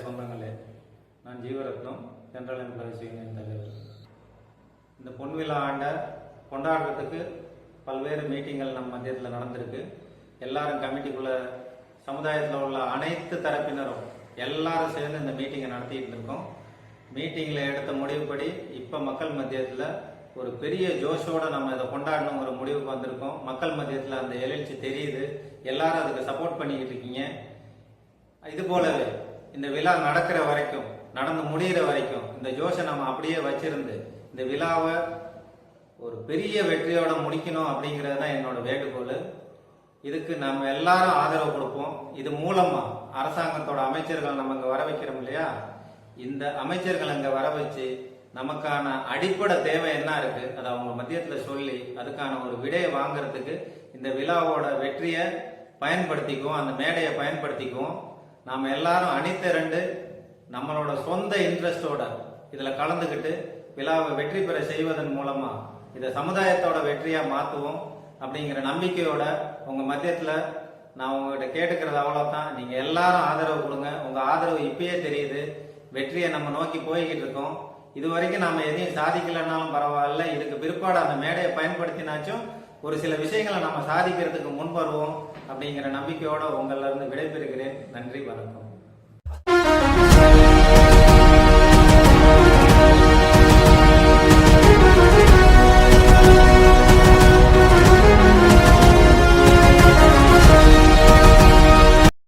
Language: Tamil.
சொந்தங்களே, நான் ஜீவரத்னம், ஜெனரல் எம்ப்ளாயிஸ் யூனியன் தலைவர். இந்த பொன்விழா ஆண்டை கொண்டாடுறதுக்கு பல்வேறு மீட்டிங்கள் நம்ம மத்தியத்தில் நடந்திருக்கு. எல்லாரும் கமிட்டிக்குள்ள சமுதாயத்தில் உள்ள அனைத்து தரப்பினரும் எல்லாரும் சேர்ந்து இந்த மீட்டிங்கை நடத்திட்டு இருக்கோம். மீட்டிங்கில் எடுத்த முடிவுப்படி இப்போ மக்கள் மத்தியத்தில் ஒரு பெரிய ஜோஷோட நம்ம இதை கொண்டாடணுங்கிற முடிவுக்கு வந்திருக்கோம். மக்கள் மத்தியத்தில் அந்த எழுச்சி தெரியுது. எல்லாரும் அதுக்கு சப்போர்ட் பண்ணிக்கிட்டு இருக்கீங்க. இது போலவே இந்த விழா நடக்கிற வரைக்கும், நடந்து முடிகிற வரைக்கும் இந்த ஜோஷை நம்ம அப்படியே வச்சிருந்து இந்த விழாவை ஒரு பெரிய வெற்றியோட முடிக்கணும் அப்படிங்கிறது தான் என்னோட வேண்டுகோள். இதுக்கு நம்ம எல்லாரும் ஆதரவு கொடுப்போம். இது மூலமா அரசாங்கத்தோட அமைச்சர்கள் நம்ம இங்க வர வைக்கிறோம் இல்லையா, இந்த அமைச்சர்கள் அங்க வர வச்சு நமக்கான அடிப்படை தேவை என்ன இருக்கு அதை அவங்க மத்தியத்துல சொல்லி அதுக்கான ஒரு விடையை வாங்கறதுக்கு இந்த விழாவோட வெற்றியை பயன்படுத்திக்குவோம், அந்த மேடையை பயன்படுத்திக்குவோம். நாம எல்லாரும் அணிதிரண்டு நம்மளோட சொந்த இன்ட்ரெஸ்டோட இதுல கலந்துக்கிட்டு விழாவை வெற்றி பெற செய்வதன் மூலமா இதை சமுதாயத்தோட வெற்றியா மாத்துவோம் அப்படிங்கிற நம்பிக்கையோட உங்க மத்தியத்துல நான் உங்ககிட்ட கேட்டுக்கிறது அவ்வளவுதான். நீங்க எல்லாரும் ஆதரவு கொடுங்க. உங்க ஆதரவு இப்பயே தெரியுது. வெற்றியை நம்ம நோக்கி போய்கிட்டு இருக்கோம். இது வரைக்கும் நாம எதையும் சாதிக்கலன்னாலும் பரவாயில்ல, இதுக்கு பிற்பாடு அந்த மேடையை பயன்படுத்தினாச்சும் ஒரு சில விஷயங்களை நம்ம சாதிக்கிறதுக்கு முன் வருவோம் அப்படிங்கிற நம்பிக்கையோட உங்கள்ல இருந்து விடைபெறுகிறேன். நன்றி, வணக்கம்.